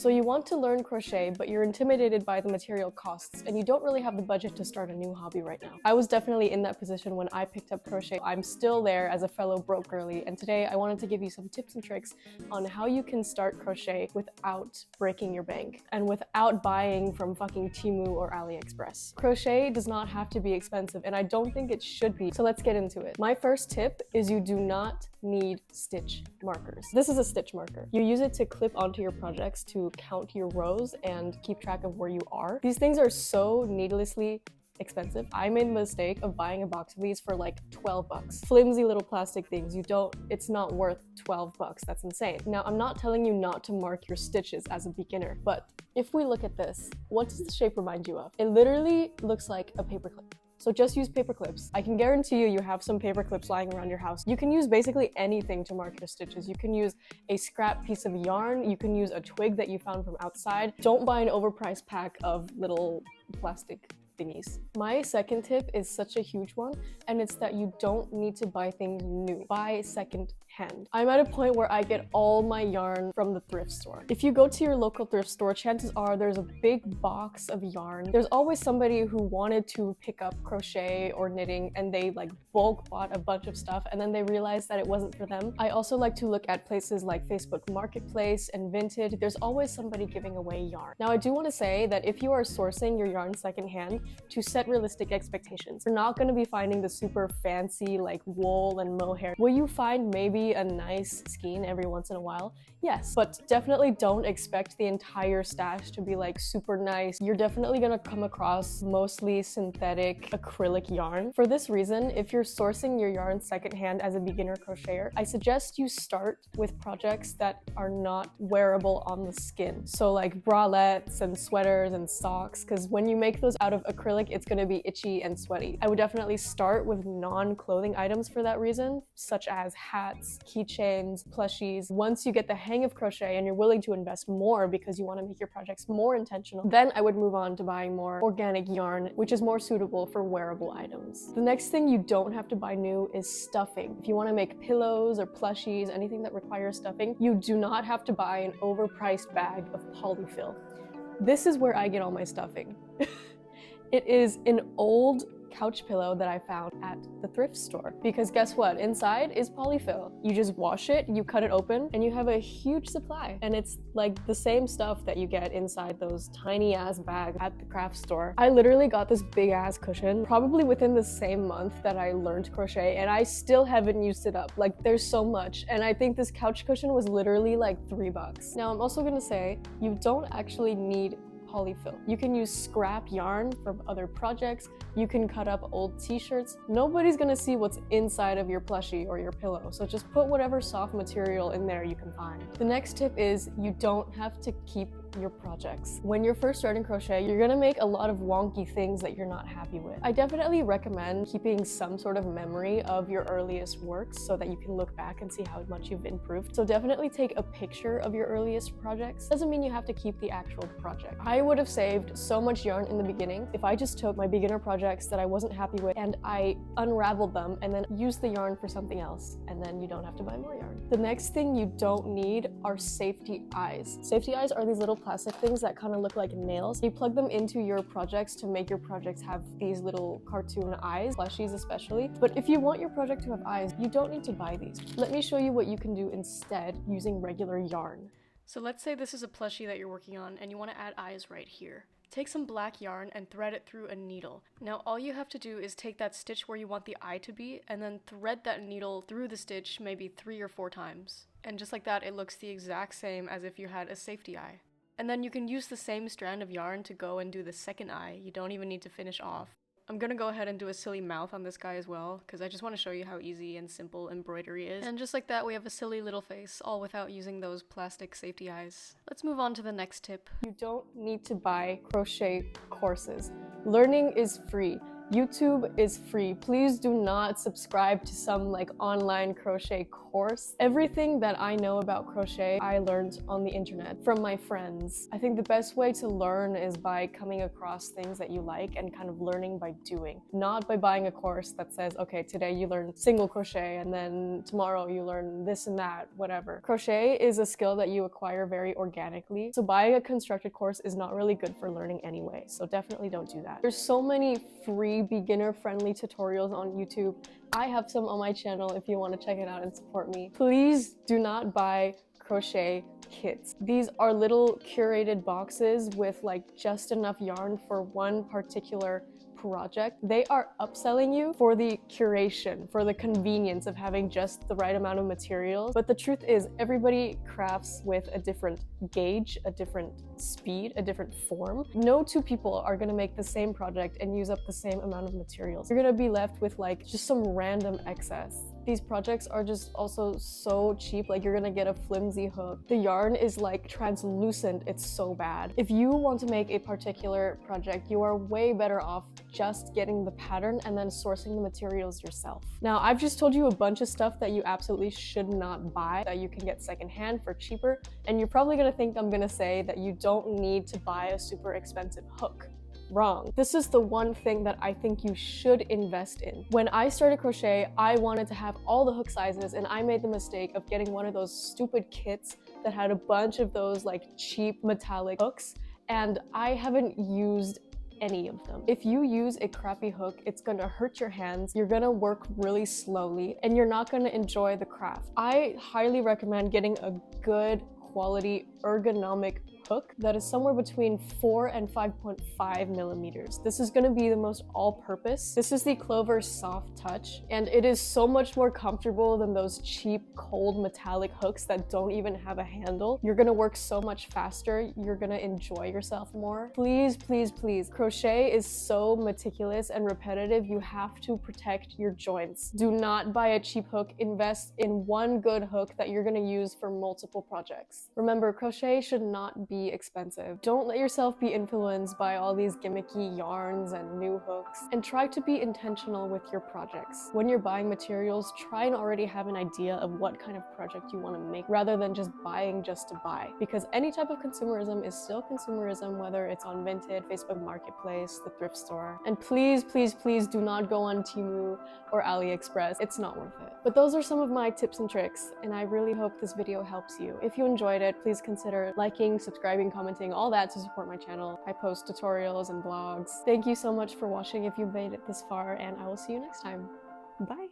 So you want to learn crochet, but you're intimidated by the material costs and you don't really have the budget to start a new hobby right now. I was definitely in that position when I picked up crochet. I'm still there as a fellow broke girly, and today I wanted to give you some tips and tricks on how you can start crochet without breaking your bank and without buying from fucking Temu or AliExpress. Crochet does not have to be expensive, and I don't think it should be, so let's get into it. My first tip is you do not need stitch markers. This is a stitch marker. You use it to clip onto your projects to count your rows and keep track of where you are. These things are so needlessly expensive. I made the mistake of buying a box of these for like 12 bucks. Flimsy little plastic things. It's not worth 12 bucks. That's insane. Now, I'm not telling you not to mark your stitches as a beginner, but if we look at this, what does the shape remind you of? It literally looks like a paperclip. So just use paper clips. I can guarantee you have some paper clips lying around your house. You can use basically anything to mark your stitches. You can use a scrap piece of yarn. You can use a twig that you found from outside. Don't buy an overpriced pack of little plastic thingies. My second tip is such a huge one, and it's that you don't need to buy things new. Buy second hand. I'm at a point where I get all my yarn from the thrift store. If you go to your local thrift store, chances are there's a big box of yarn. There's always somebody who wanted to pick up crochet or knitting and they like bulk bought a bunch of stuff and then they realized that it wasn't for them. I also like to look at places like Facebook Marketplace and Vinted. There's always somebody giving away yarn. Now, I do want to say that if you are sourcing your yarn secondhand, to set realistic expectations. You're not going to be finding the super fancy like wool and mohair. Will you find maybe a nice skein every once in a while? Yes, but definitely don't expect the entire stash to be like super nice. You're definitely gonna come across mostly synthetic acrylic yarn. For this reason, if you're sourcing your yarn secondhand as a beginner crocheter, I suggest you start with projects that are not wearable on the skin. So like bralettes and sweaters and socks, because when you make those out of acrylic, it's gonna be itchy and sweaty. I would definitely start with non-clothing items for that reason, such as hats, keychains, plushies. Once you get the hang of crochet and you're willing to invest more because you want to make your projects more intentional, then I would move on to buying more organic yarn, which is more suitable for wearable items. The next thing you don't have to buy new is stuffing. If you want to make pillows or plushies, anything that requires stuffing, you do not have to buy an overpriced bag of polyfill. This is where I get all my stuffing. It is an old couch pillow that I found at the thrift store, because guess what? Inside is polyfill. You just wash it, you cut it open, and you have a huge supply. And it's like the same stuff that you get inside those tiny ass bags at the craft store. I literally got this big ass cushion probably within the same month that I learned crochet, and I still haven't used it up. Like, there's so much. And I think this couch cushion was literally like $3. Now, I'm also gonna say you don't actually need polyfill. You can use scrap yarn from other projects. You can cut up old t-shirts. Nobody's gonna see what's inside of your plushie or your pillow, so just put whatever soft material in there you can find. The next tip is you don't have to keep your projects. When you're first starting crochet, you're gonna make a lot of wonky things that you're not happy with. I definitely recommend keeping some sort of memory of your earliest works so that you can look back and see how much you've improved. So definitely take a picture of your earliest projects. Doesn't mean you have to keep the actual project. I would have saved so much yarn in the beginning if I just took my beginner projects that I wasn't happy with and I unraveled them and then used the yarn for something else, and then you don't have to buy more yarn. The next thing you don't need are safety eyes. Safety eyes are these little plastic things that kind of look like nails. You plug them into your projects to make your projects have these little cartoon eyes, plushies especially. But if you want your project to have eyes, you don't need to buy these. Let me show you what you can do instead using regular yarn. So let's say this is a plushie that you're working on and you want to add eyes right here. Take some black yarn and thread it through a needle. Now all you have to do is take that stitch where you want the eye to be and then thread that needle through the stitch maybe 3 or 4 times. And just like that, it looks the exact same as if you had a safety eye. And then you can use the same strand of yarn to go and do the second eye. You don't even need to finish off. I'm gonna go ahead and do a silly mouth on this guy as well, because I just want to show you how easy and simple embroidery is. And just like that, we have a silly little face, all without using those plastic safety eyes. Let's move on to the next tip. You don't need to buy crochet courses. Learning is free. YouTube is free. Please do not subscribe to some like online crochet course. Everything that I know about crochet, I learned on the internet from my friends. I think the best way to learn is by coming across things that you like and kind of learning by doing, not by buying a course that says, okay, today you learn single crochet and then tomorrow you learn this and that, whatever. Crochet is a skill that you acquire very organically, so buying a constructed course is not really good for learning anyway, so definitely don't do that. There's so many free beginner-friendly tutorials on YouTube. I have some on my channel if you want to check it out and support me. Please do not buy crochet kits. These are little curated boxes with like just enough yarn for one particular project. They are upselling you for the curation, for the convenience of having just the right amount of materials. But the truth is, everybody crafts with a different gauge, a different speed, a different form. No two people are gonna make the same project and use up the same amount of materials. You're gonna be left with like just some random excess. These projects are just also so cheap, like you're gonna get a flimsy hook. The yarn is like translucent, it's so bad. If you want to make a particular project, you are way better off just getting the pattern and then sourcing the materials yourself. Now, I've just told you a bunch of stuff that you absolutely should not buy, that you can get secondhand for cheaper, and you're probably gonna think I'm gonna say that you don't need to buy a super expensive hook. Wrong. This is the one thing that I think you should invest in. When I started crochet, I wanted to have all the hook sizes, and I made the mistake of getting one of those stupid kits that had a bunch of those like cheap metallic hooks, and I haven't used any of them. If you use a crappy hook, it's gonna hurt your hands, you're gonna work really slowly, and you're not gonna enjoy the craft. I highly recommend getting a good quality ergonomic hook that is somewhere between 4 and 5.5 millimeters. This is going to be the most all-purpose. This is the Clover Soft Touch, and it is so much more comfortable than those cheap cold metallic hooks that don't even have a handle. You're going to work so much faster. You're going to enjoy yourself more. Please, please, please. Crochet is so meticulous and repetitive. You have to protect your joints. Do not buy a cheap hook. Invest in one good hook that you're going to use for multiple projects. Remember, crochet should not be expensive. Don't let yourself be influenced by all these gimmicky yarns and new hooks, and try to be intentional with your projects. When you're buying materials, try and already have an idea of what kind of project you want to make rather than just buying just to buy, because any type of consumerism is still consumerism, whether it's on Vinted, Facebook Marketplace, the thrift store. And please, please, please do not go on Temu or AliExpress. It's not worth it. But those are some of my tips and tricks, and I really hope this video helps you. If you enjoyed it, please consider liking, subscribing, commenting, all that to support my channel. I post tutorials and vlogs. Thank you so much for watching if you've made it this far, and I will see you next time. Bye!